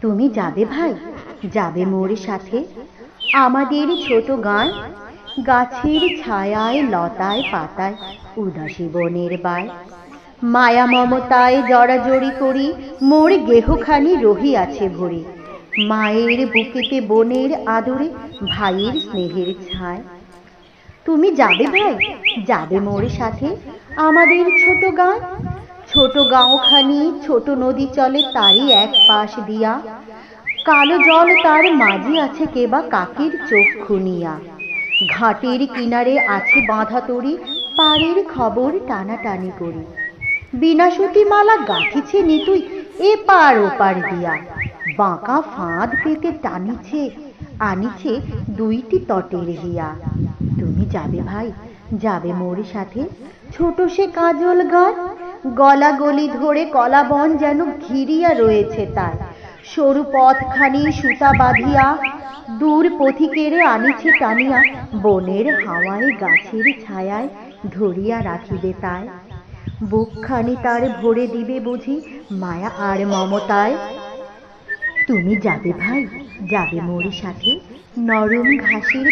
তুমি যাবে ভাই, যাবে মোর সাথে আমাদের ছোট গাঁ, গাছের ছায়ায় লতায় পাতায় উদাসী বনের বায়। মায়া মমতায় জড়াজড়ি করি মোর গেহখানি রহিয়াছে ভরে। মায়ের বুকেতে বোনের আদরে ভাইয়ের স্নেহের ছায়। তুমি যাবে ভাই, যাবে মোর সাথে আমাদের ছোট গাঁ, ছোট গাঁওখানি ছোট নদী চলে তারই এক পাশ দিয়া। কালো জল তার মাঝি আছে কেবা কাকের চোখ খুনিয়া। ঘাটের কিনারে আছে বাঁধা তরি, পাড়ের খবর টানাটানি করি। বিনাসতী মালা গাঁথিছে নিতুই এপার ওপার দিয়া। বাঁকা ফাঁদ পেতে টানিছে আনিছে দুইটি তটের হিয়া। তুমি যাবে ভাই, যাবে মোর সাথে ছোট সে কাজল গান, গলা গলি ধরে কলা বন যেন ঘিরিয়া রয়েছে তার। সরু পথখানি সুতা বাঁধিয়া দূর পথিকেরে আনিছে টানিয়া, বনের হাওয়ায় গাছের ছায়ায় ধরিয়া রাখিবে তাই। বুকখানি তার ভরে দিবে বুঝি মায়া আর মমতায়। তুমি যাবে ভাই, যাবে মোর সাথে নরম ঘাসের